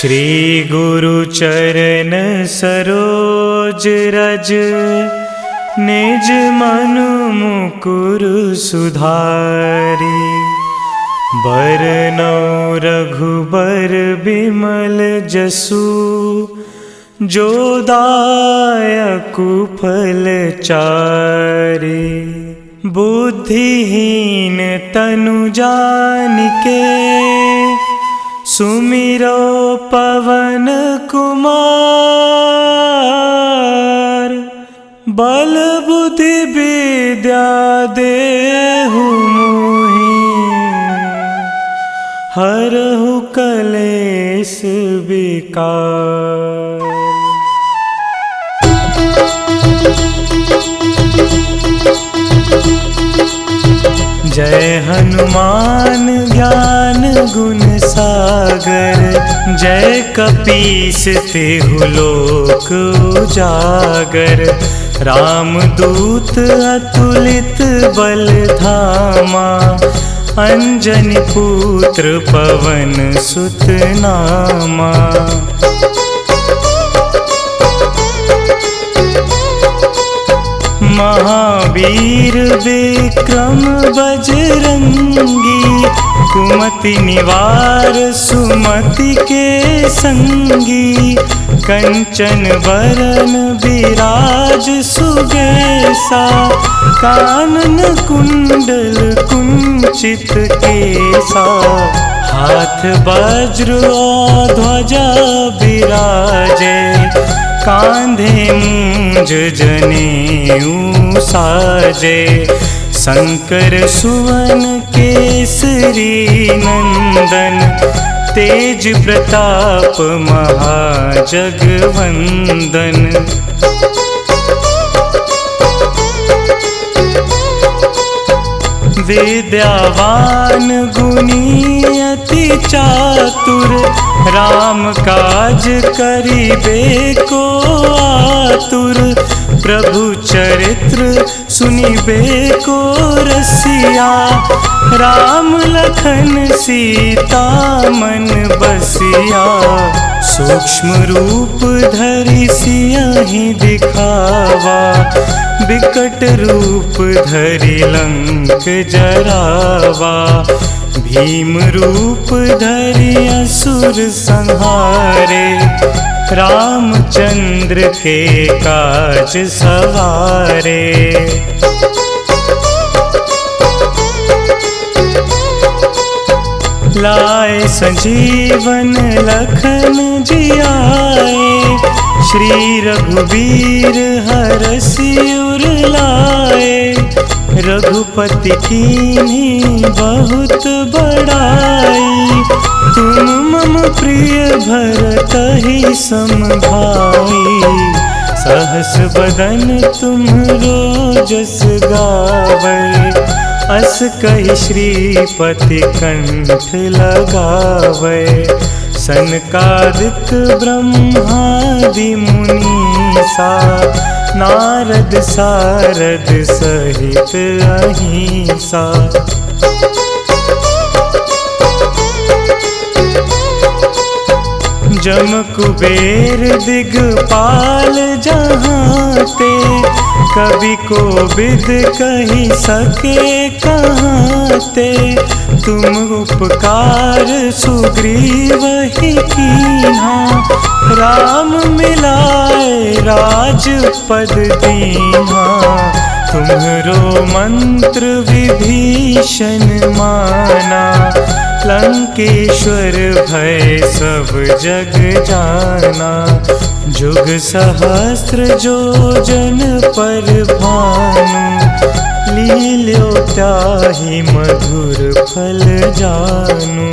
श्री गुरु चरण सरोज रज, निज मनु मुकुर सुधारी। बरनौ रघुबर बिमल जसु, जो दायकु फल चारि। बुद्धिहीन तनु जानिके, सुमिरो पवन कुमार। बल बुद्धि विद्या देहु मोहि, हरहु कलेश विकार। जय हनुमान ज्ञान गुण सागर, जय कपीस तिहु लोक उजागर। रामदूत अतुलित बल धामा, अंजनी पुत्र पवन सुत नामा। महावीर विक्रम बजरंगी, कुमति निवार सुमति के संगी। कंचन वरन विराज सुबेसा, कानन कुंडल कुंचित केसा। हाथ वज्र और ध्वजा विराजे, कांधे मूंज जनेऊ साजे। शंकर सुवन केसरी नंदन, तेज प्रताप महाजगवंदन। विद्यावान गुणी अति चातुर, राम काज करिबे को आतुर। प्रभु चरित्र सुनिबे को रसिया, राम लखन सीता मन बसिया। सूक्ष्म रूप धरि सियहि दिखावा, बिकट रूप धरि लंक जरावा। भीम रूप धरि असुर संहारे, रामचंद्र के काज सवारे। लाए संजीवन लखन जियाए, श्री रघुवीर हरषि उर लाए। रघुपति कीन्ही बहुत बड़ाई, तुम मम प्रिय भरतहि सम भाई। सहस बदन तुम्हरो जस गावै, अस कहि श्रीपति कंठ लगावै। सनकादिक ब्रह्मादि मुनीसा, नारद सारद सहित अहिंसा। जम कुबेर दिगपाल जहांते, कवि कोविद कहि सके कहाते। तुम उपकार सुग्रीवहि कीन्हा, राम मिलाए राजपद दीन्हा। तुम्हरो मंत्र विभीषण माना, लंकेश्वर भय सब जग जाना। जुग सहस्त्र जो जन पर भानु, लील्यो ताहि मधुर फल जानू।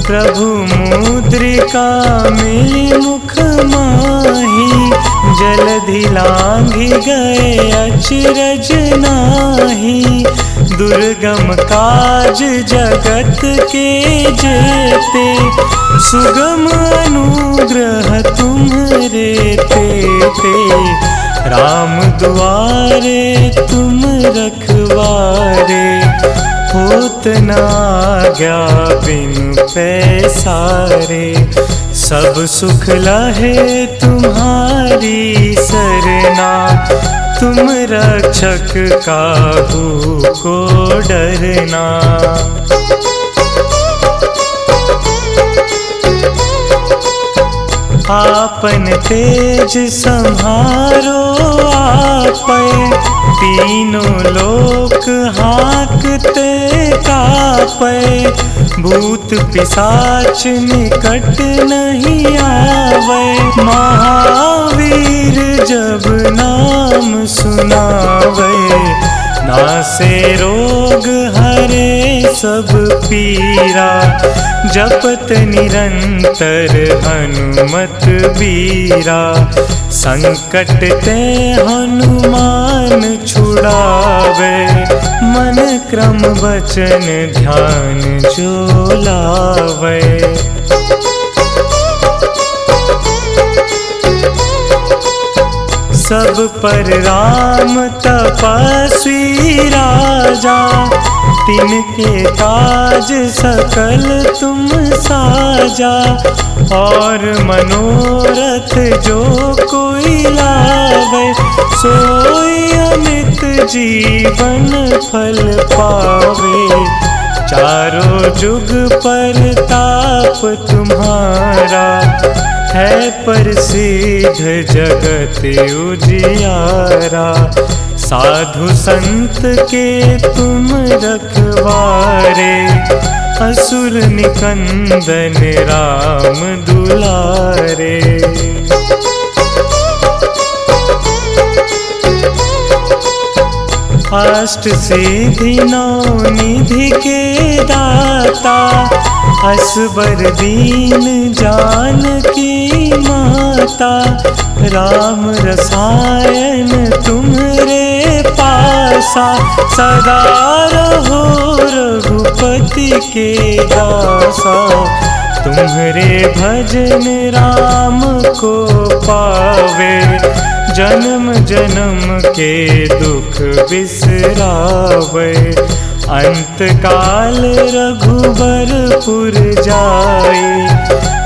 प्रभु मुद्रिका मिली मुख माही, जलधि लांघि गए अचरज नाही। दुर्गम काज जगत के जेते, सुगम अनुग्रह तुम्हरे तेते। राम दुआरे तुम रखवारे, होत न आज्ञा बिनु पैसारे। सब सुख लहे तुम्हारी सरना, तुम रक्षक काहू को डरना। आपन तेज संहारो आपै, तीनों लोक हाँकते कापै। भूत पिशाच निकट नहीं आवे, महावीर जब नाम सुनावे। नासे रोग हरे सब पीरा, जपत निरंतर हनुमत बीरा। संकट ते हनुमान छुड़ावे, मन क्रम वचन ध्यान जो लावे। सब पर राम तपस्वी राजा, तिनके काज सकल तुम साजा। और मनोरथ जो कोई लावे, सोई अमित जीवन फल पावे। चारों जुग परताप तुम्हारा, है प्रसिद्ध जगत उजियारा। साधु संत के तुम रखवारे, असुर निकंदन राम दुलारे। अष्ट सिद्धि नौ निधि के दाता, असबर दीन जानकी माता। राम रसायन तुम्हरे पासा, सदा रहो रघुपति के दासा। तुम्हरे भजन राम को पावे, जन्म जन्म के दुख बिसरावे। अंत काल रघुबरपुर जाई,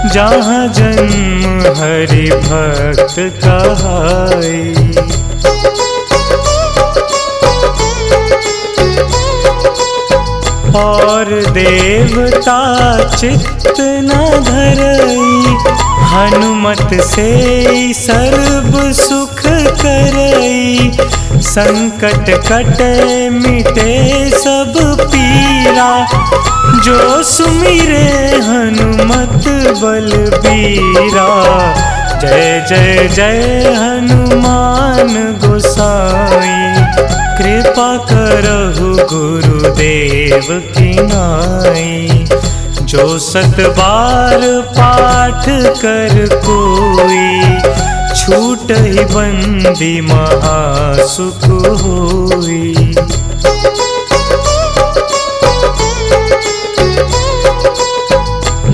जहाँ जन्म हरि भक्त कहाई। और देवता चित्त न धरई, हनुमत से सर्व सुख करई। संकट कटे मिटे सब पीरा, जो सुमिरे हनुमत बलबीरा। जय जय जय हनुमान गोसाई, कृपा करहु गुरुदेव की नाई। जो सत बार पाठ कर कोई, छूट ही बंदी महासुख होई।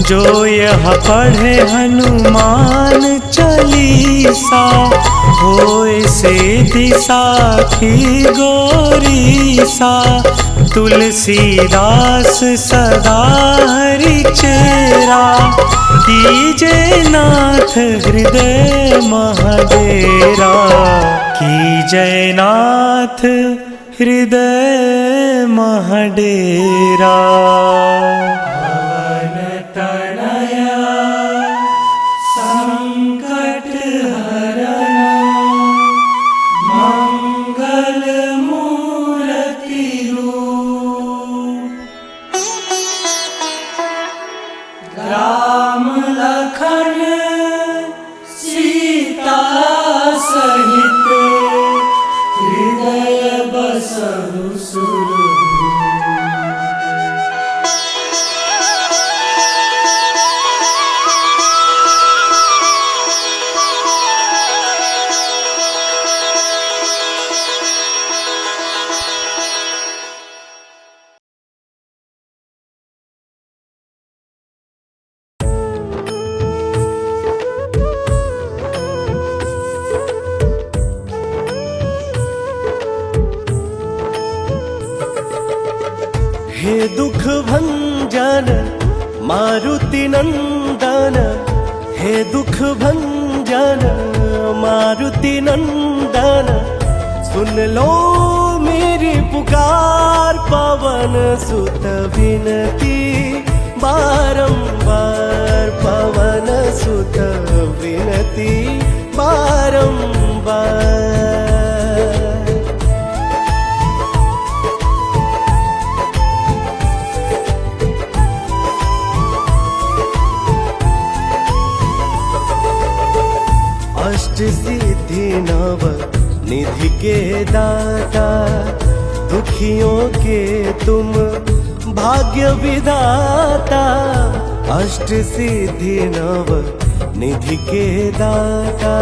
जो यह पढ़े हनुमान चालीसा, होए सिद्धि साखी गौरीसा। तुलसीदास सदा हरि चेरा, कीजे नाथ हृदय महडेरा। कीजे नाथ हृदय महडेरा। राम लखन सीता सहित, हृदय बसहु सुरभूप। हे दुख भंजन मारुति नंदन, हे दुख भंजन मारुति नंदन, सुन लो मेरी पुकार पवन सुत विनती बारंबार, पवन सुत विनती बारंबार। अष्ट सिद्धि नव निधि के दाता, दुखियों के तुम भाग्य विधाता। अष्ट सिद्धि नव निधि के दाता,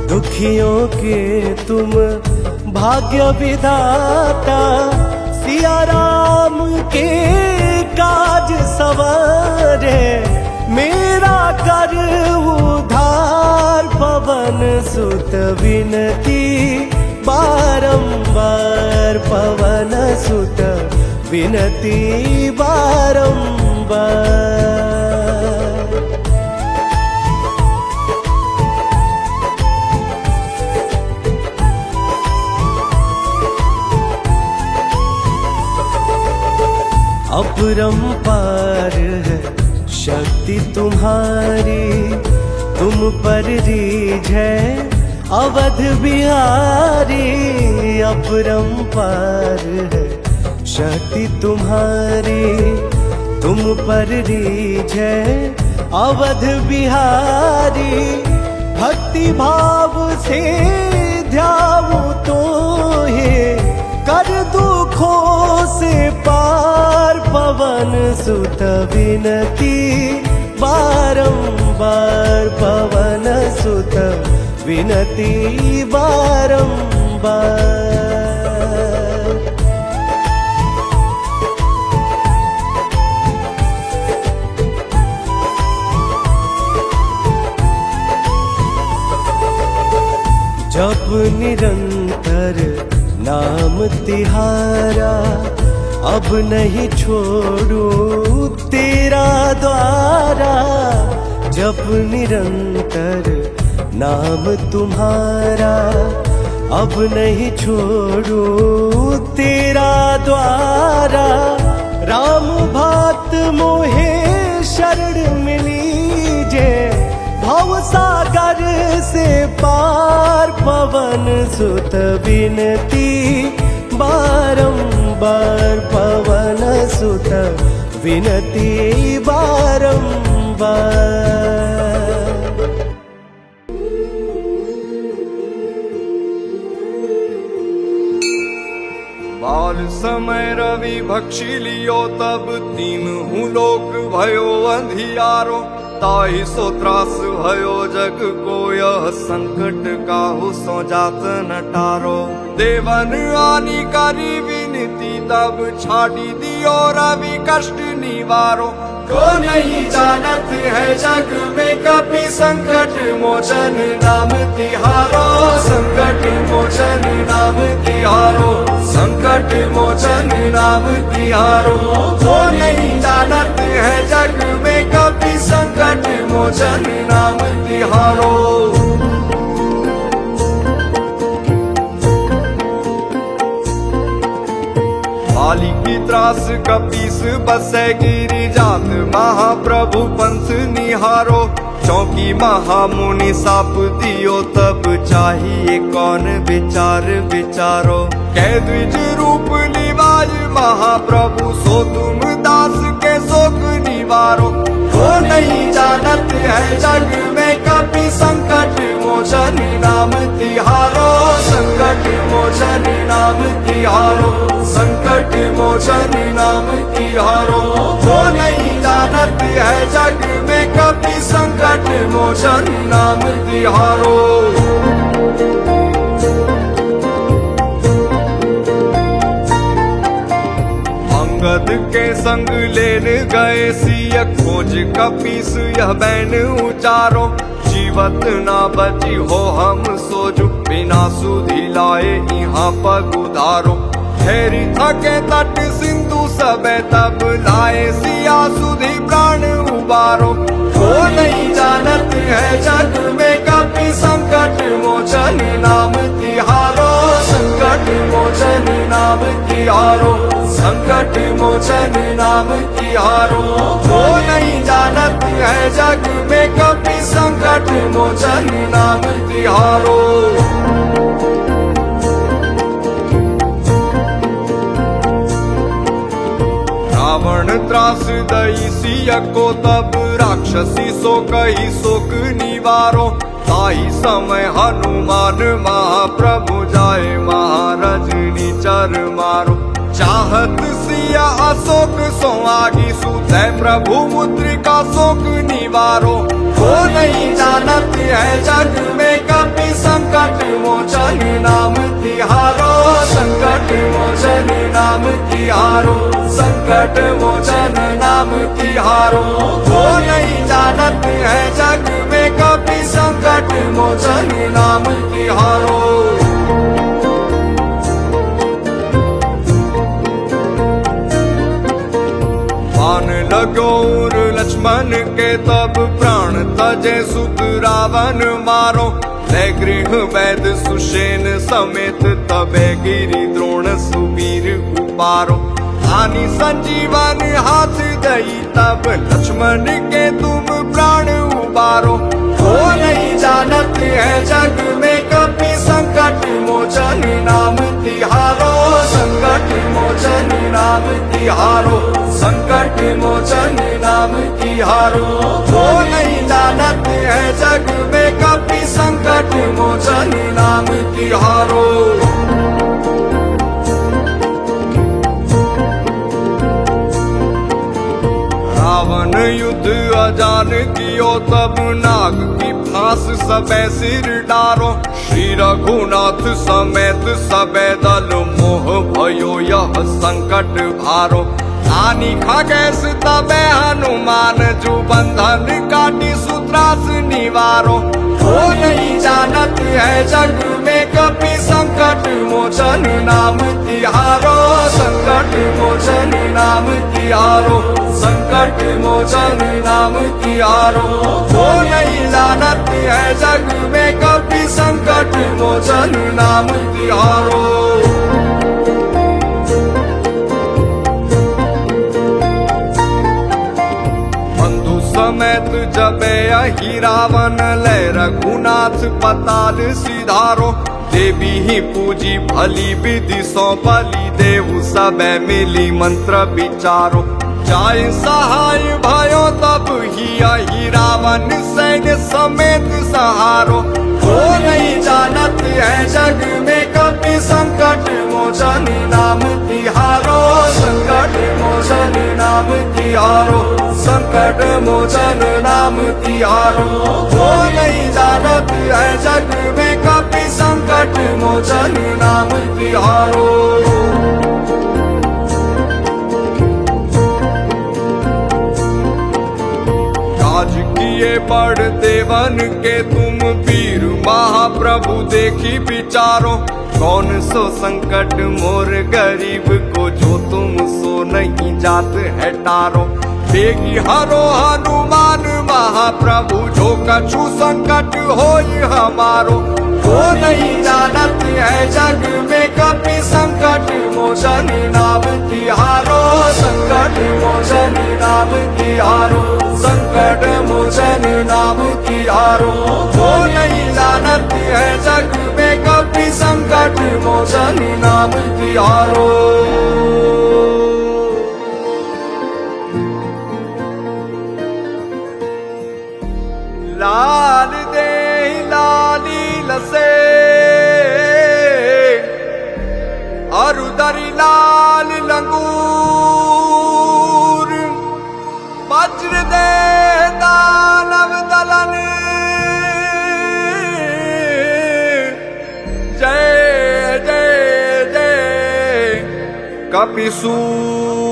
दुखियों के तुम भाग्य विधाता। सिया राम के काज सवारे, मेरा कर उधार पवन सुत विनती बारंबार, पवन सुत विनती बारंबार। अपरंपार है शक्ति तुम्हारी, तुम पर रीझ है अवध बिहारी। अपरंपार है शक्ति तुम्हारी, तुम पर रीझ है अवध बिहारी। भक्ति भाव से ध्याऊं तो हे, कर दुखों से पार पवन सुत विनती बारंबार, पवन सुत विनती बारंबार। जप निरंतर नाम तिहारा, अब नहीं छोड़ू तेरा द्वारा। जप निरंतर नाम तुम्हारा, अब नहीं छोड़ू तेरा द्वारा। राम भक्त मोहे शरण मिलीजे, भव सागर से पार पवन सुत विनती बारंबार, पवन सुत विनती बारंबार। बाल समय रवि भक्षी लियो, तब तीनहु लोक भयो अंधियारो। ताहि सो त्रास भयो जग को, यह संकट काहू सो जात न टारो। देवन आनी करी विनती, तब छाड़ी दियो रवि कष्ट निवारो। को नहीं जानत है जग में कपि, संकट मोचन नाम तिहारो। संकट मोचन नाम तिहारो, संकट मोचन नाम तिहारो। को नहीं जानत है जग में कपि, संकट मोचन नाम तिहारो। बाली की त्रास कपीस बसे गिरी जात, महाप्रभु पंथ निहारो। चौकी महामुनि साप दियो, तब चाहिए कौन विचार विचारो। कह द्विज रूप निवाज महाप्रभु, सो तुम दास के शोक निवारो। को नहीं जानत है जग में कपि, संकट मोचन नाम तिहारो। संकट मोचन नाम तिहारो, संकट मोचन नाम तिहारो। को नहीं जानत है जग में कपि, संकट मोचन नाम तिहारो। अंगद के संग लेन गए सिय, खोज कपीस यह बैन उचारो। जीवत ना बची हो हम सोजु, बिना सुधि लाए यहाँ पग उधारो। ठहरी थके तट सिंधु सबे तब लाए सिया सुधी प्राण उबारो। वो नहीं जानत है जग में कभी संकट मोचन नाम तिहारो, संकट मोचन नाम तिहारो, संकट मोचन नाम तिहारो। वो नहीं जानत है जग में कभी संकट मोचन नाम तिहारो। रावण त्रास दई सिया को तब राक्षसी सो कही शोक निवारो। ताई समय हनुमान महाप्रभु जाए महारजनी चर मारो। चाहत सिया अशोक सो आगी सुते प्रभु मुद्रिका शोक निवारो। वो नहीं जानत है जग में कभी संकट मोचन नाम तिहारो, संकट मोचन नाम तिहारो, संकट मोचन नाम तिहारो। वो नहीं जानत है जग में कभी संकट मोचन नाम तिहारो। बाण लगोर लक्ष्मण के तब प्राण तजे सुत रावण मारो। ले गृह वैद सुषेण समेत तबे गिरि द्रोण सुवीर उपारो। आनी संजीवन हाथ दई तब लक्ष्मण के तुम प्राण उबारो। वो नहीं जानत है जग में कभी संकट मोचन नाम तिहारो, संकट मोचन नाम तिहारो, संकट मोचन नाम तिहारो। वो नहीं जानत है जग में कभी संकट मोचन नाम तिहारो। रावण युद्ध अजान कियो तब नाग की फांस सबे सिर डारो। श्री रघुनाथ समेत सबे दल मोह भयो यह संकट भारो। आनी खगेश तबे हनुमान जू बंधन काटी सूत्रास निवारो। वो नहीं जानत है जग में कभी संकट मोचन नाम तिहारो, संकट मोचन नाम तिहारो, संकट मोचन नाम तिहारो। वो नहीं जानत है जग में कभी संकट मोचन नाम तिहारो। समेत जबे अहि रावण ले रघुनाथ पताल सिधारो। देवी ही पूजी भली विधि सौ बलि देहु सबे मिली मंत्र विचारो। जाय सहाय भयो तब ही अहि रावण सैन्य समेत सहारो। वो नहीं जानत है जग में कभी संकट मोचन नाम तिहारो, संकट मोचन नाम तिहारो, संकट मोचन नाम तिहारो। वो नहीं जानत है जग में कभी संकट मोचन नाम तिहारो। राज किए बड़ देवन के तुम वीर महाप्रभु देखी विचारो। कौन सो संकट मोर गरीब को जो तुम सो नहीं जात है टारो। बेगी हरो हनुमान महाप्रभु जो कछु संकट होई हमारो। वो नहीं जानत है जग में कभी संकट मोचन नाम तिहारो, संकट मोचन नाम तिहारो, संकट मोचन नाम तिहारो। वो नहीं जानत है जग में कभी संकट मोचन नाम तिहारो। लाल दे लाली लसे अरुदरी लाल लंगूर। वज्र दे दानव दलन जय जय जय कपिसूर।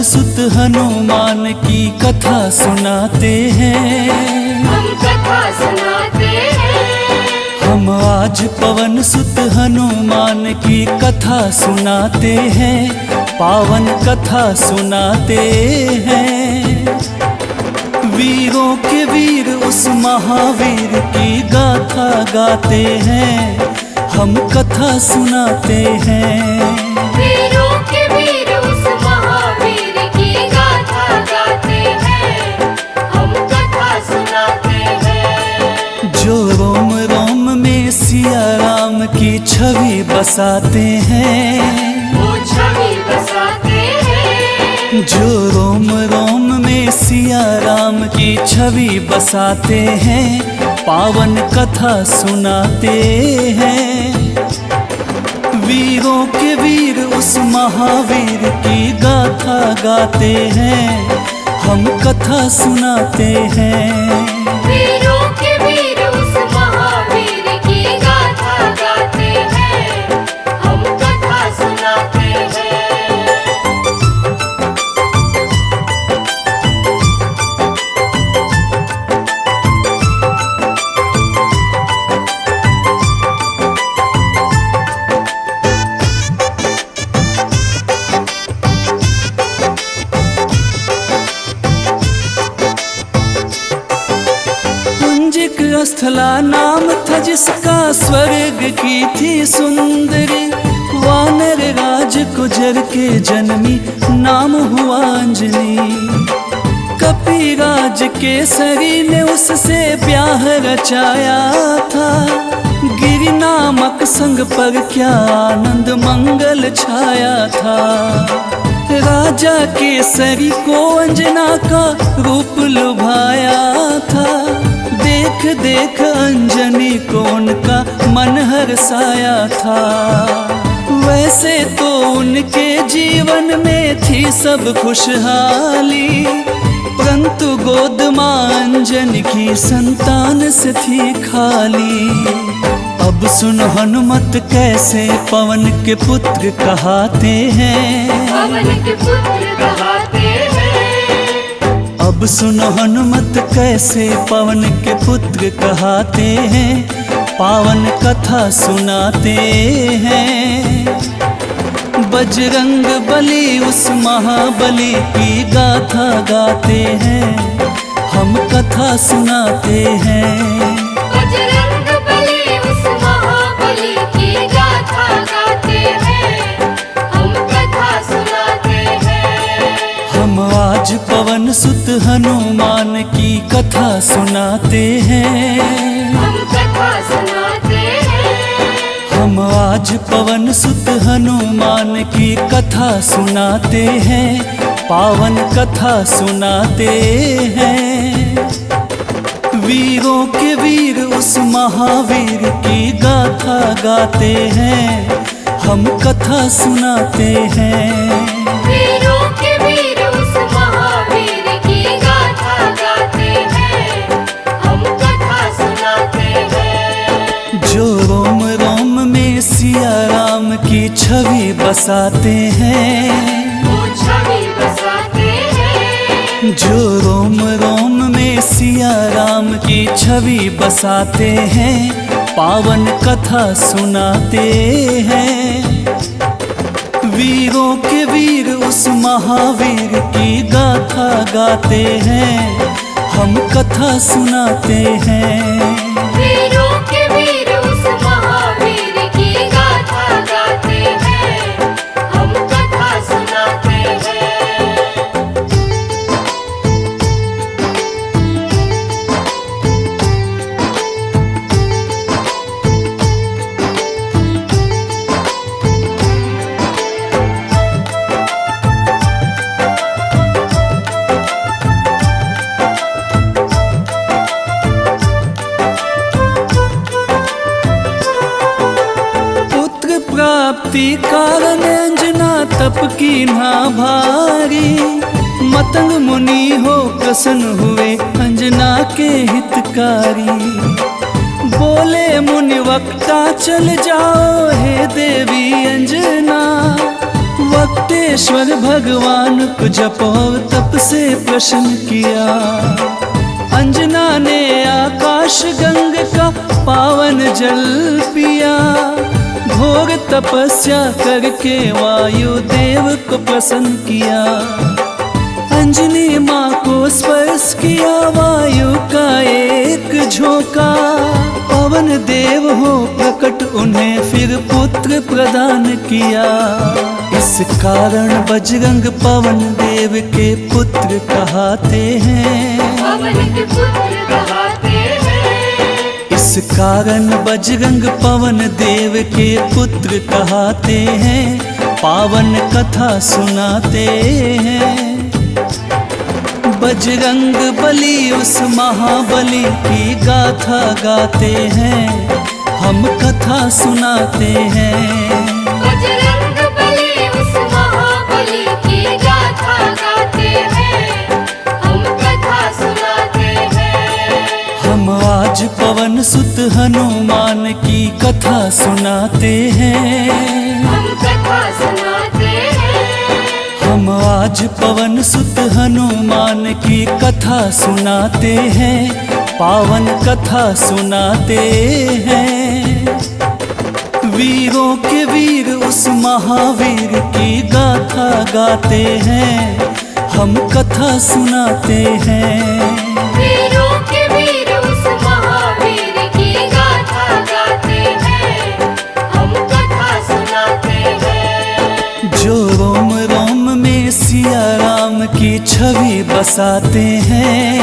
पवन सुत हनुमान की कथा सुनाते हैं। हम कथा सुनाते हैं। हम आज पवन सुत हनुमान की कथा सुनाते हैं, पावन कथा सुनाते हैं। वीरों के वीर उस महावीर की गाथा गाते हैं, हम कथा सुनाते हैं। वीरों के वीर उस महावीर की गाथा गाते हैं, हम कथा सुनाते हैं। जो रोम रोम में सिया राम की छवि बसाते हैं, वो छवि बसाते हैं। जो रोम रोम में सिया राम की छवि बसाते हैं, पावन कथा सुनाते हैं। वीरों के वीर उस महावीर की गाथा गाते हैं, हम कथा सुनाते हैं। वीरों के वीर उस महावीर की गाथा गाते हैं, हम कथा सुनाते हैं। स्थला नाम था जिसका, स्वर्ग की थी सुंदरी। वानर राज गुजर के जन्मी, नाम हुआ अंजनी। कपिराज केसरी ने उससे ब्याह रचाया था, गिरि नामक संग पर क्या आनंद मंगल छाया था। राजा केसरी को अंजना का रूप लुभाया था, देख देख अंजनी को उनका मन हर्षाया था। वैसे तो उनके जीवन में थी सब खुशहाली, परंतु गोद मां अंजनी की संतान से थी खाली। अब सुन हनुमत कैसे पवन के पुत्र कहाते हैं, पवन के पुत्र कहाते हैं। अब सुनो हनुमत कैसे पवन के पुत्र कहाते हैं, पावन कथा सुनाते हैं। बजरंग बली उस महाबली की गाथा गाते हैं, हम कथा सुनाते हैं। बजरंग बली उस महाबली की गाथा गाते हैं, हम कथा सुनाते हैं। हम आज पवन सुत हनुमान की कथा सुनाते हैं। हम कथा सुनाते हैं। हम आज पवन सुत हनुमान की कथा सुनाते हैं, पावन कथा सुनाते हैं। वीरों के वीर उस महावीर की गाथा गाते हैं, हम कथा सुनाते हैं। वीरों के वीर उस महावीर की गाथा गाते हैं, हम कथा सुनाते हैं। जो रोम रोम में सिया राम की छवि बसाते हैं, वो छवि बसाते हैं। जो रोम रोम में सिया राम की छवि बसाते हैं, पावन कथा सुनाते हैं। वीरों के वीर उस महावीर की गाथा गाते हैं, हम कथा सुनाते हैं। वीरों के वीर उस महावीर की गाथा गाते हैं, हम कथा सुनाते हैं। प्राप्ति कारण अंजना तप की ना भारी। मतंग मुनि हो प्रसन्न हुए अंजना के हितकारी। बोले मुनि वक्ता चल जाओ हे देवी अंजना, वक्ते परमेश्वर भगवान को जप और तप से प्रसन्न किया। अंजना ने आकाश गंग का पावन जल पिया। घोर तपस्या करके वायु देव को प्रसन्न किया। अंजनी माँ को स्पर्श किया वायु का एक झोंका। पवन देव हो प्रकट उन्हें फिर पुत्र प्रदान किया। इस कारण बजरंग पवन देव के पुत्र कहते हैं। पवन के पुत्र कहते हैं। इस कारण बजरंग पवन देव के पुत्र कहते हैं। पावन कथा सुनाते हैं। बजरंग बली उस महाबली की गाथा गाते हैं। हम कथा सुनाते हैं। बजरंग बली उस महाबली की गाथा गाते हैं। हम कथा सुनाते हैं। हम आज पवन सुत हनुमान की कथा सुनाते हैं। हम कथा सुनाते हैं। हम आज पवन सुत हनुमान की कथा सुनाते हैं। पावन कथा सुनाते हैं। वीरों के वीर उस महावीर की गाथा गाते हैं। हम कथा सुनाते हैं। वीरों के वीर उस महावीर की गाथा गाते हैं। हम कथा सुनाते हैं। जो रोम रोम में सिया राम की छवि बसाते हैं।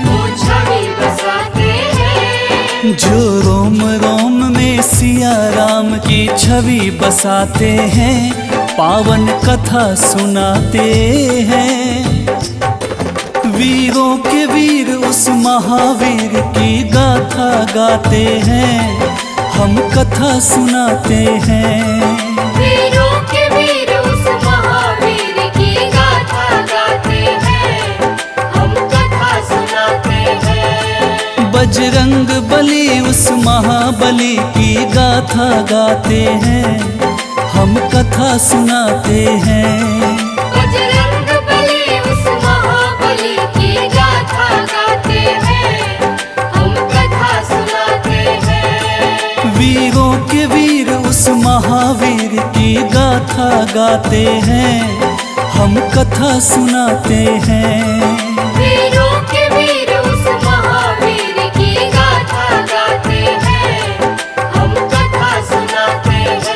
वो छवि बसाते हैं। जो रोम रोम में सिया राम की छवि बसाते हैं। पावन कथा सुनाते हैं। वीरों के वीर उस महावीर की गाथा गाते हैं। हम कथा सुनाते हैं। वीरों के वीर उस महावीर की गाथा गाते हैं। हम कथा सुनाते हैं। बजरंग बली उस महाबली की गाथा गाते हैं। हम कथा सुनाते हैं। बजरंग बली उस महाबली की गाथा गाते हैं। हम कथा सुनाते हैं। वीरों के वीर उस महावीर की गाथा गाते हैं। हम कथा सुनाते हैं। वीरों के वीर उस महावीर की गाथा गाते हैं। हम कथा सुनाते हैं।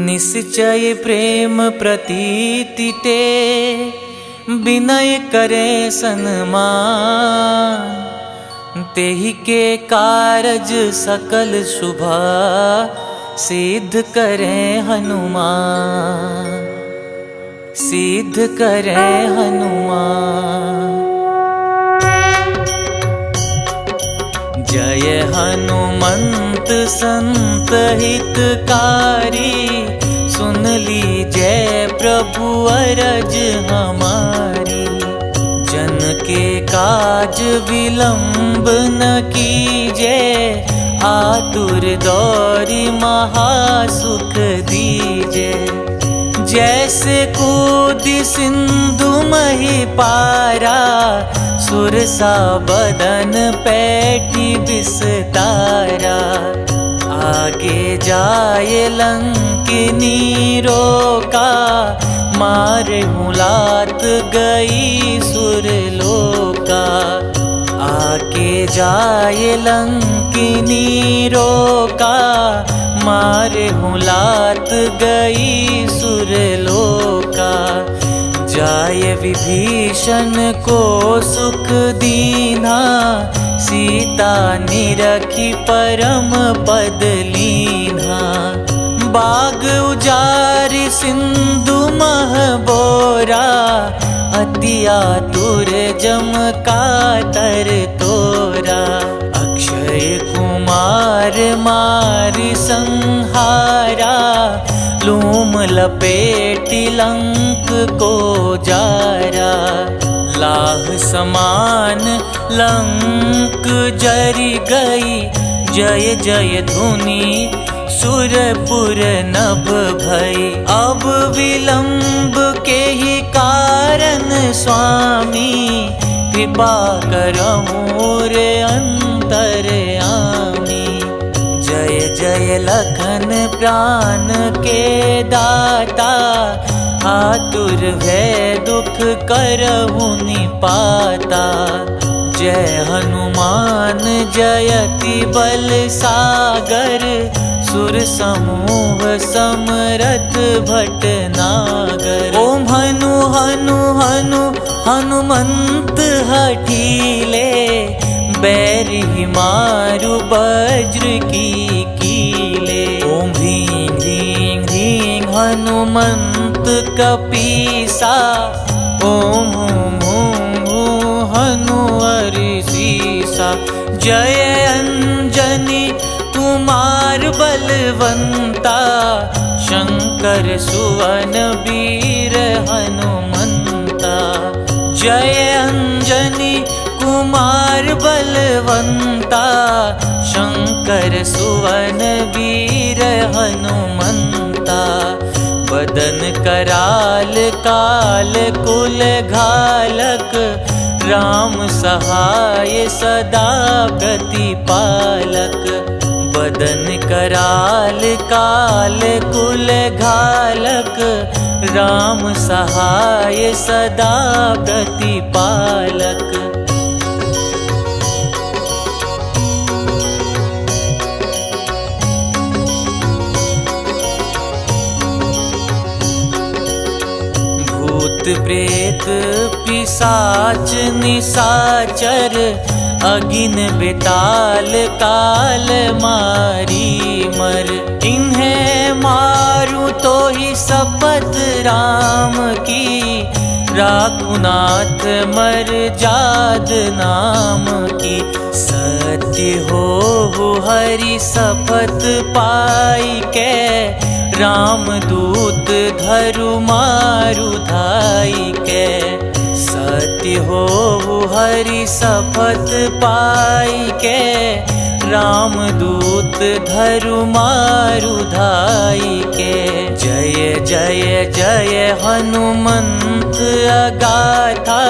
निश्चय प्रेम प्रतीति ते विनय करे सन्मान। तेहि के कारज सकल शुभ सिद्ध करे हनुमान। सिद्ध करे हनुमान। जय हनुमंत संत हितकारी। सुन लीजय प्रभु अरज हमारी। जन के काज विलंब न कीजे। आतुर दौरी महासुख दीजे। जैसे कूदी सिंधु मही पारा। सुरसा बदन पैठी विस्तारा। आगे जाए लंकिनी रोका। मारे मुलात गई सुरलोका। आगे जाए लंकिनी रोका। मारे मुलात गई सुरलोका। जाय विभीषण को सुख दीना। सीता निरखी परम पद लीना। बाग उजारि सिंधु मह बोरा। अति आतुर जम कातर तोरा। अक्षय कुमार मारि संहारा। लूम लपेटी लंक को जारा। लाह समान लंक जरी गई, जय जय धुनि सुरपुर नभ भई। अब विलंब के ही कारण स्वामी, कृपा करहु रे अंतरयामी। जय जय लखन प्राण के दाता, आतुर भय दुख करहु निपाता। जय हनुमान जयति बल सागर, सुर समूह समरथ भटनागर। ओम हनु हनु हनु हनुमंत हठीले, बैरि मारु वज्र की कीले। ओम ह्रीं ह्रीं ह्रीं हनुमंत कपीसा, ओम हूं हूं हूं हनु हरिसीसा। जय अंजनी कुमार बलवंता, शंकर सुवन वीर हनुमंता। जय अंजनी कुमार बलवंता, शंकर सुवन वीर हनुमंता। बदन कराल काल कुल घालक, राम सहाय सदा प्रतिपालक। बदन कराल काल कुल घालक, राम सहाय सदा प्रतिपालक। भूत प्रेत पिशाच निशाचर, अगिन बेताल काल मारी मर। इन्हें मारू तो ही शपथ राम की, राखुनाथ मर जाद नाम की। सत्य हो हरि शपथ पाई के, राम दूत धरु मारु धाई के। सत्य हो हरि शपथ पाई के, राम दूत धरु मारु धाई के। जय जय जय हनुमंत अगाथा,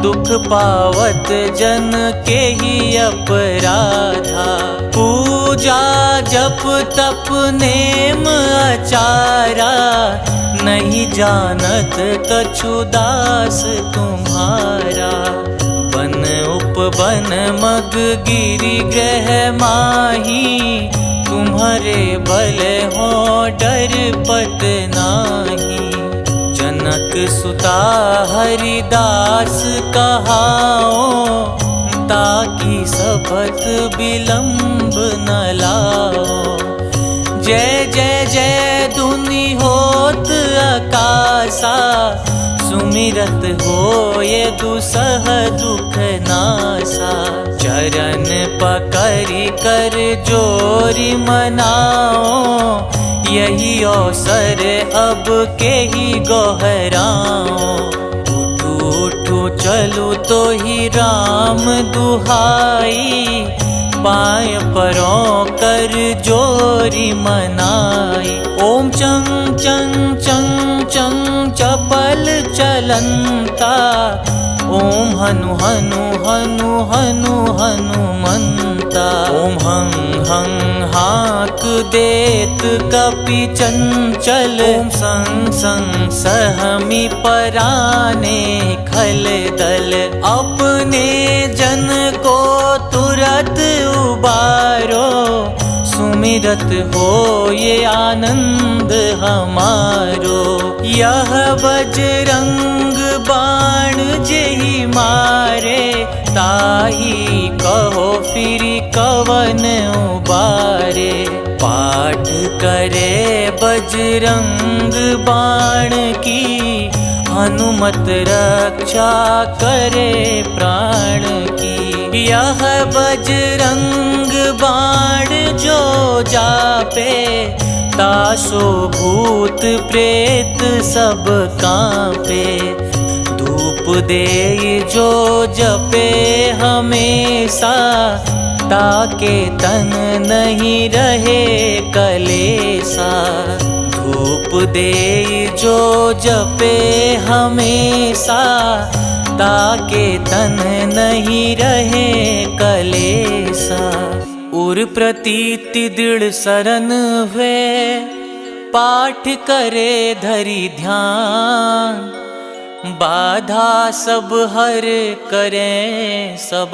दुख पावत जन के ही अपराधा। पूजा जप तप नेम आचारा, नहीं जानत कछु दास तुम्हारा। बन उपवन मग गिरि ग्रह माही, तुम्हारे बल हो डर पत नाही। जनक सुता हरिदास कहाओ, ताकि शपथ विलंब न लाओ। जय जय जय धुनि होत आकाशा, सुमिरत हो ये दुसह दुख नासा। चरण पकड़ि कर जोरि मनाओ, यही अवसर अब के ही गोहराओ। उठू उठू चलू तो ही राम दुहाई, पाय परों कर जोरी मनाई। ओम चंग चंग चंग चंग चपल चलंता, ओम हनु हनु हनु हनु हनुमंता। ओम हं हं हाक देत कपि चंचल, ओम संग संग सहमी पराने खल दल। अपने जन को तुरत उबारो, सुमिरत हो ये आनंद हमारो। यह बजरंग बाण जेहि मारे, ताही कहो फिर कवन उबारे। पाठ करे बजरंग बाण की, हनुमत रक्षा करे प्राण की। यह बजरंग बाण जो जापे, तासो भूत प्रेत सब कांपे। धूप दे जो जपे हमेशा, ताके तन नहीं रहे कलेसा। धूप दे जो जपे हमेशा, ताके तन नहीं रहे कलेसा। उर प्रतीति दृढ़ सरन हुए, पाठ करे धरि ध्यान। बाधा सब हर करें सब,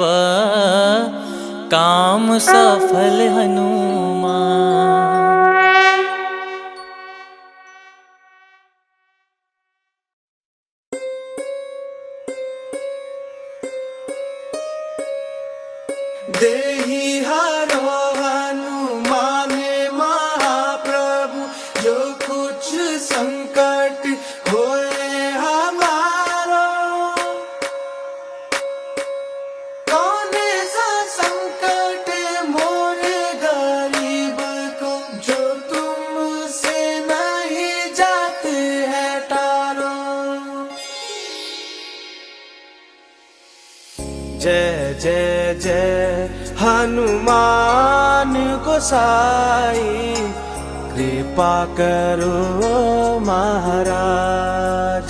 काम सफल हनुमान। देहि हरो हनुमान महाप्रभु, जो कुछ संकट होए हमारो। कौन सा संकट मोरे गरीब को, जो तुमसे नहीं जाते है टारो। जय जय जय हनुमान गोसाई, कृपा करो महाराज।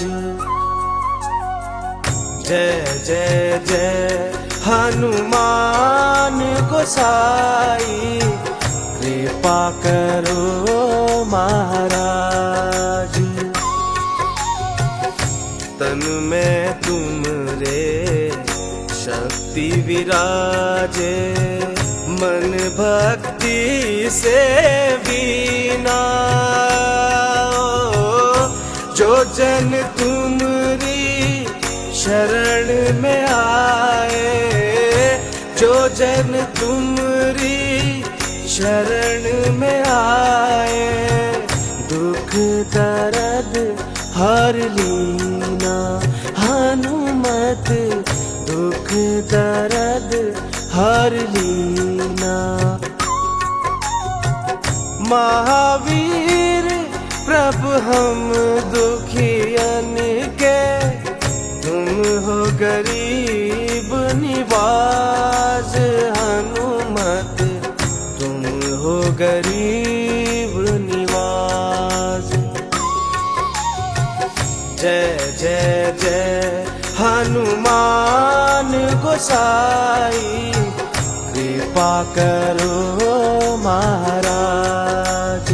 जय जय जय हनुमान गोसाई, कृपा करो महाराज। तन में तुम रे शक्ति विराजे, मन भक्ति से बीना। जो जन तुमरी शरण में आए, जो जन तुमरी शरण में आए, दुख दर्द हर लीना। हनुमत दुख दर्द हर लीना। महावीर प्रभु हम दुखियन के, तुम हो गरीब निवाज। हनुमत तुम हो गरीब निवाज। जय जय जय हनुमान गोसाई, कृपा करो महाराज।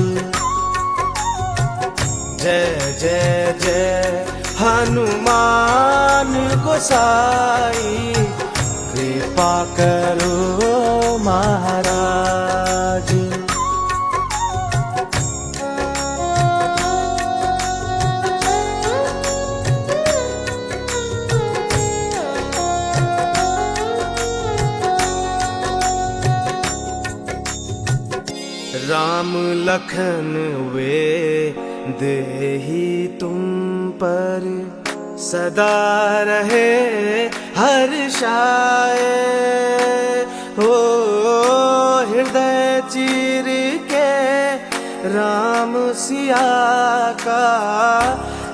जय जय जय हनुमान गोसाई, कृपा करो महाराज। राम लखन वे देहि तुम पर, सदा रहे हर्षाए। हो हृदय चीर के राम सिया का,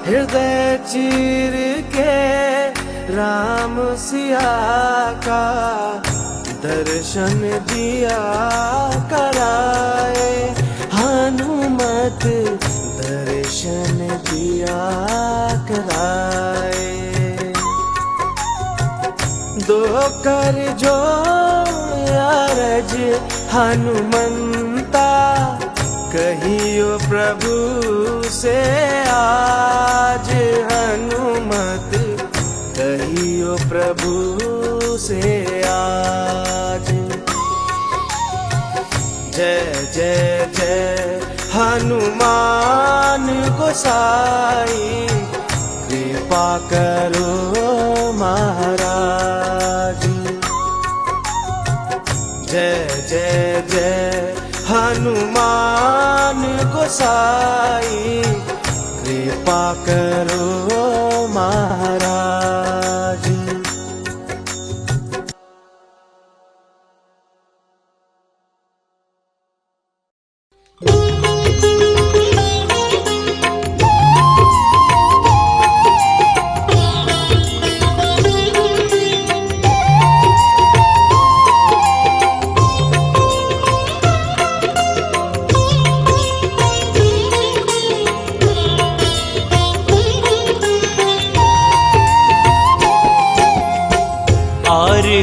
हृदय चीर के राम सिया का, दर्शन दिया कराए। हनुमत दर्शन दिया कराए। दो कर जो अरज हनुमंता, कहियो प्रभु से आज। हनुमत कहियो प्रभु से आज। जय जय जय हनुमान गोसाई, कृपा करो महाराज। जय जय जय हनुमान गोसाई, कृपा करो महाराज।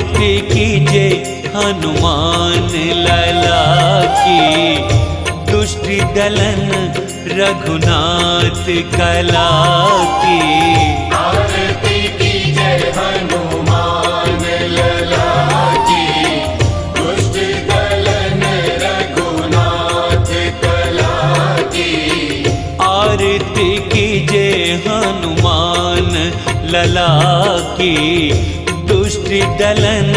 आरती कीजे हनुमान लला की, दुष्ट दलन रघुनाथ कला की। आरती कीजे हनुमान लला की, दुष्ट दलन रघुनाथ कला की। आरती कीजे हनुमान लला की, दुष्ट दलन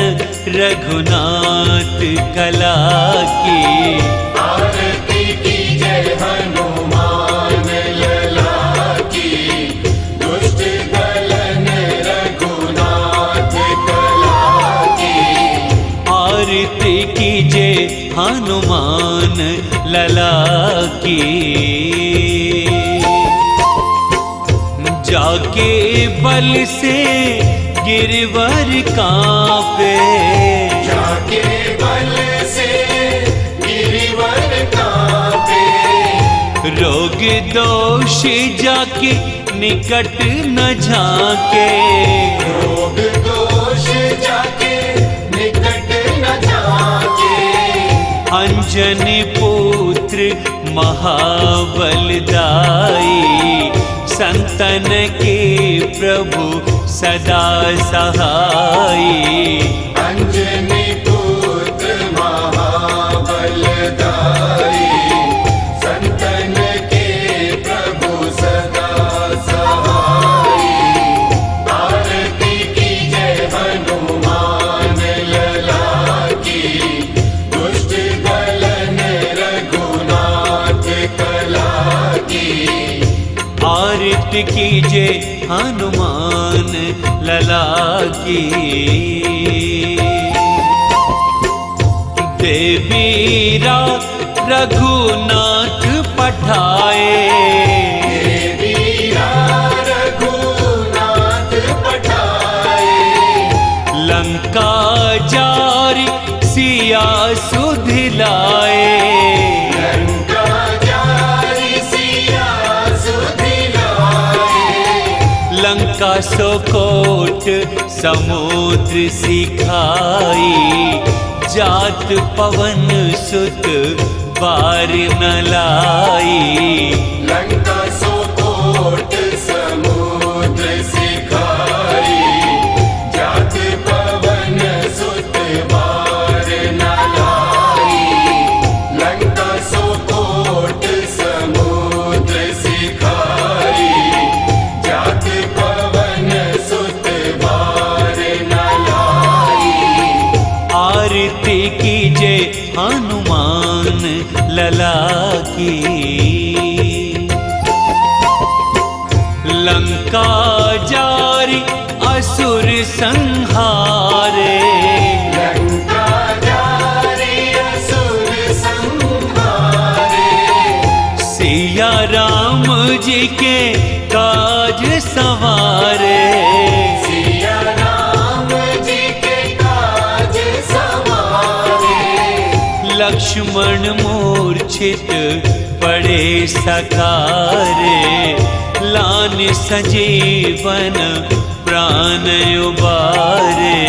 रघुनाथ कला की। आरती कीजे हनुमान लला की, दुष्ट दलन रघुनाथ कला की। आरती कीजे हनुमान लला की। जाके बल से गिरवर कांपे, जाके बल से गिरवर कांपे। रोग दोष जाके निकट न झाके, रोग दोष जाके निकट न झाके। अंजनी पुत्र महाबलदाई, संतन के प्रभु सदा सहाई। अंजनी पुत्र महाबलदाई, संतन के प्रभु सदा सहाई। आरती कीजे हनुमान लला की, दुष्ट दलन रघुनाथ कला की। आरती कीजे हनुमान लला की। देवीरा रघुनाथ पठाए, देवीरा रघुनाथ पठाए। लंका जारी सिया सुधिलाए, लंका जारी सिया सुधिलाए। लंका सोकोट समुद्र सिखाई, जात पवन सुत बार न लाई। लंका सोकोट समुद्र सिखाई, जात पवन सुत बार न लाई। लंका सोकोट समुद्र सिखाई, जात पवन सुत बार न लाई। आरती कीजे हनुमान लला की। लंका जारी असुर संहारे, लंका जारी असुर संहारे। सिया राम जी के काज सवारे, सिया राम जी के काज सवारे। लक्ष्मण मूर्छित पड़े सकारे, लान संजीवन प्राण उबारे।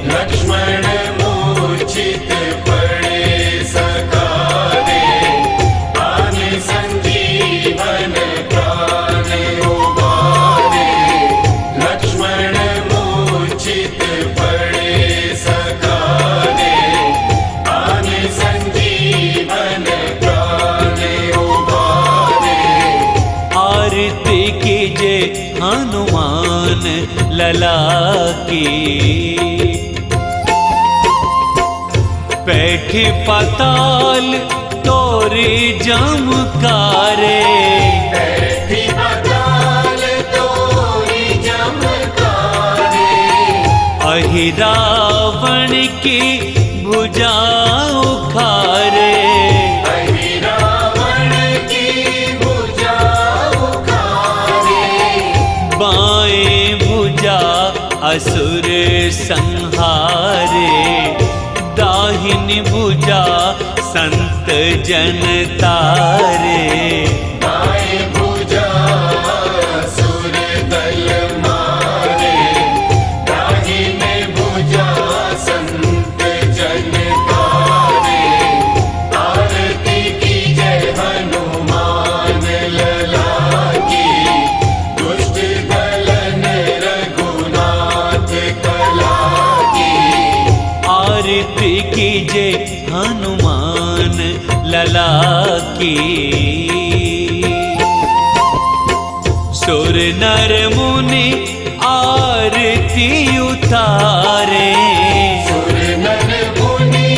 लक्ष्मण मूर्छित पड़े सकारे, प्राण संजीवन प्राण उबारे। लक्ष्मण मूर्छित पड़े सकारे, प्राण संजीवन प्राण उबारे। आरती कीजे हनुमान लला की। बैठे पाताल तोरे जमकारे, बैठी पाताल तोरी जमकारे। अहि रावण की भुजा उखारे, अहि रावण की भुजा उखारे। बाएं भुजा असुर संहारे, दाहिनी भुजा संत जन तारे। दाएं भुजा असुर दल मारे, दाहिने भुजा आरती कीजे हनुमान लला की। सुर नर मुनि आरती उतारे, सुर नर मुनि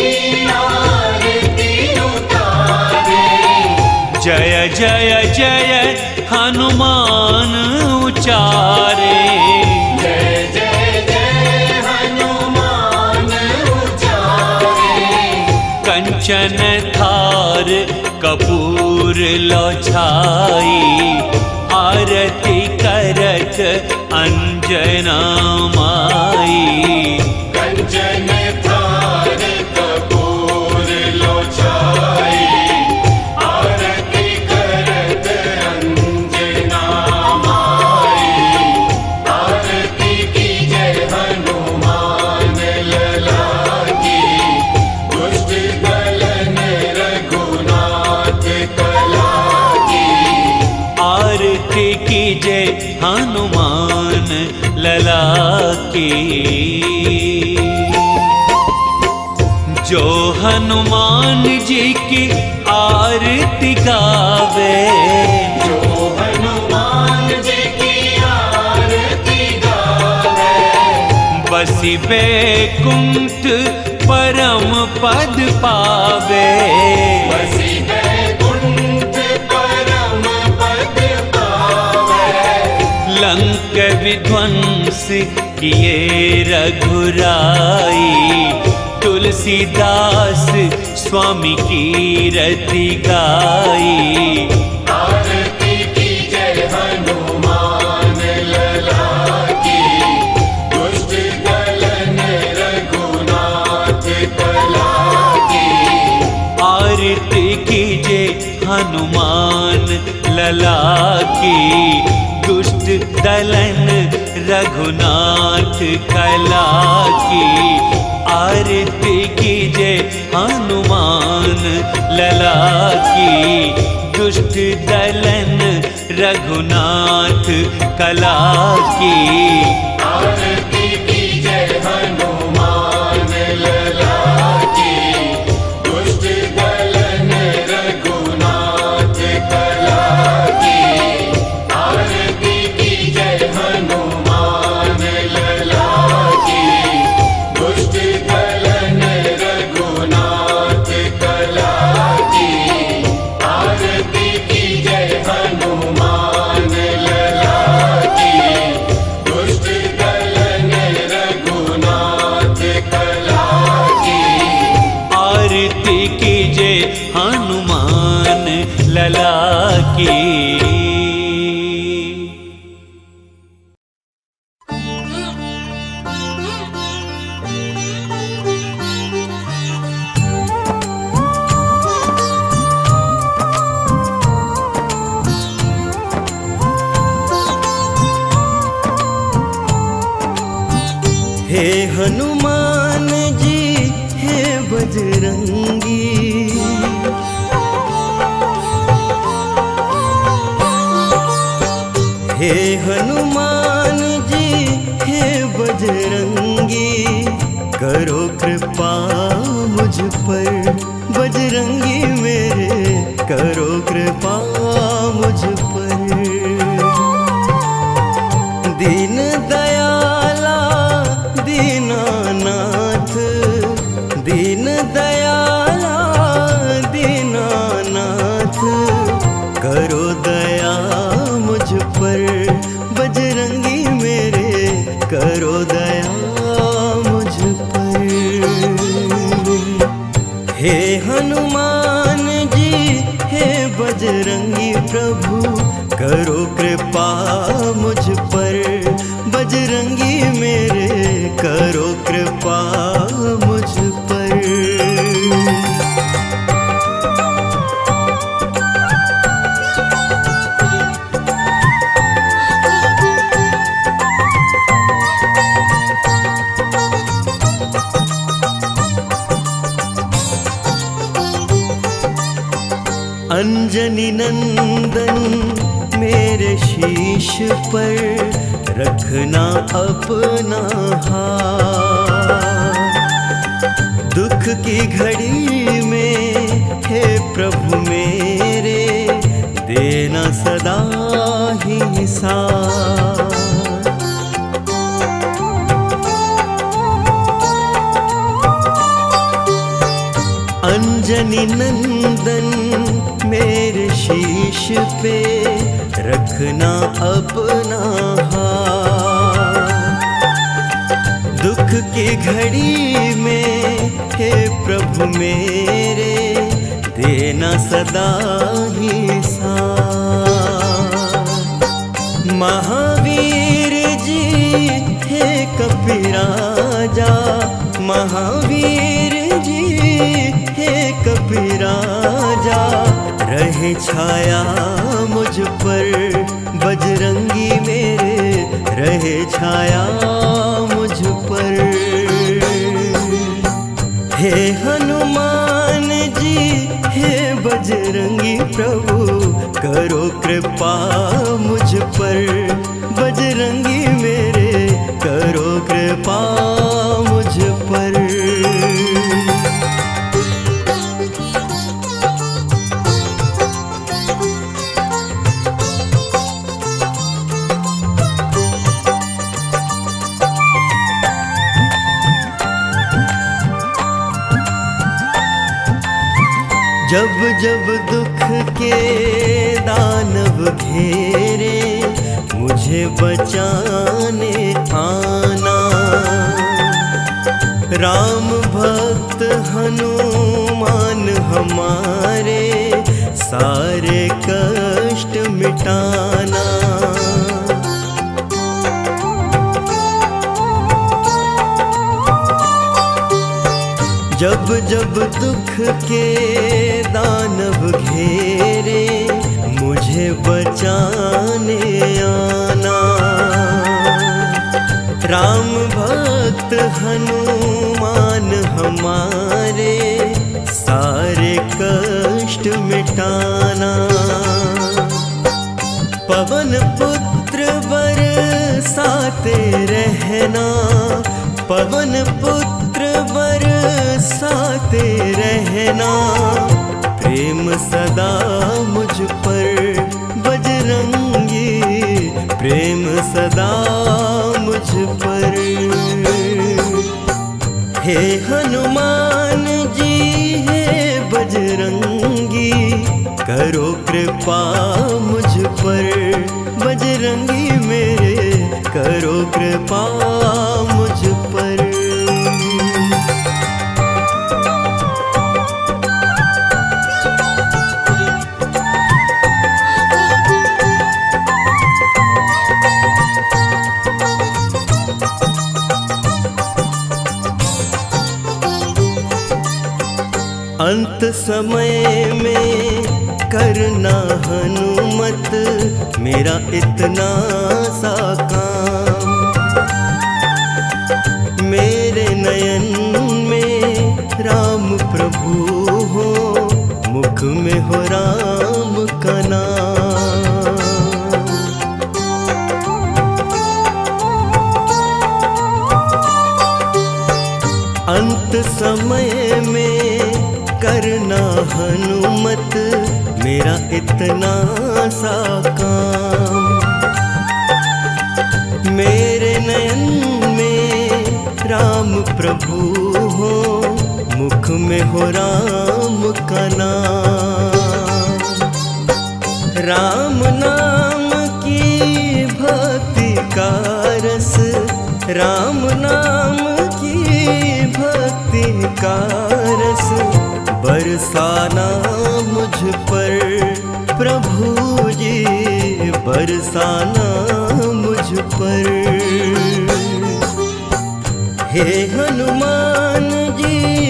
आरती उतारे। जय जय जय हनुमान उचारे। जय जय जय हनुमान उचारे। कंचन थार कपूर लो छाई, आरती करत अंजना माई। कंचन थार कपूर लो छाई, आरती करत अंजना माई। आरती कीजे हनुमान लला की, दुष्ट दलन रघुनाथ कला की। आरती कीजे हनुमान लला की। जो हनुमान जी की आरती गावे, जो हनुमान जी की आरती गावे। बसी बैकुंठ परम पद पावे। बसी बैकुंठ परम पद पावे। लंक विध्वंस किए रघुराई, तुलसीदास स्वामी की रति गाई। आरती कीजे हनुमान लला की, दुष्ट दलन रघुनाथ कला की। आरती कीजे हनुमान लला की, दुष्ट दलन रघुनाथ कला की। आरती कीजे हनुमान लला की, दुष्ट दलन रघुनाथ कला की। आरती कीजे हनुमान लला की, दुष्ट दलन रघुनाथ कला की। आरती कीजे हनुमान लला की, दुष्ट दलन रघुनाथ कला की। आरती कीजे हनुमान लला की, दुष्ट दलन रघुनाथ कला की। आरती कीजे हनुमान लला की। हे हनुमान जी हे बजरंगी, हे हनुमान जी हे बजरंगी, करो कृपा मुझ पर बजरंगी मेरे, करो कृपा मुझ पर। दीन दयाला दीनानाथ, दीन दयाला दीनानाथ, करो दया मुझ पर बजरंगी मेरे, करो दया मुझ पर। हे हनुमान जी हे बजरंगी प्रभु, करो कृपा मुझ पर बजरंगी मेरे, करो कृपा मुझ पर। अंजनी नंदन मेरे शीश पर रखना अपना हाथ, की घड़ी में हे प्रभु मेरे देना सदा ही साथ। अंजनी नंदन मेरे शीश पे रखना अपना हाथ। दुख की घड़ी में हे प्रभु मेरे देना सदा ही साथ। महावीर जी हे कपिराजा, महावीर जी हे कपिराजा, रहे छाया मुझ पर बजरंगी मेरे, रहे छाया मुझ पर। हे हनुमान जी हे बजरंगी प्रभु, करो कृपा मुझ पर, बजरंगी मेरे करो कृपा मुझ पर। जब जब दुख के दानव घेरे, मुझे बचाने आना। राम भक्त हनुमान हमारे, सारे कष्ट मिटाना। जब जब दुख के दानव घेरे, मुझे बचाने आना। राम भक्त हनुमान हमारे, सारे कष्ट मिटाना। पवन पुत्र बरसाते रहना, पवन पुत्र बरसाते रहना। प्रेम सदा मुझ पर बजरंगी, प्रेम सदा मुझ पर। हे हनुमान जी हे बजरंगी, करो कृपा मुझ पर, बजरंगी मेरे करो कृपा मुझ पर। अंत समय में करना हनुमत मेरा इतना सा काम। मेरे नयन में राम प्रभु हो, मुख में हो राम का नाम। अंत समय में करना हनुमत मेरा इतना सा काम। मेरे नयन में राम प्रभु हो, मुख में हो राम का नाम। राम नाम की भक्ति का रस, राम नाम की भक्ति का रस, बरसाना मुझ पर प्रभु जी, बरसाना मुझ पर। हे हनुमान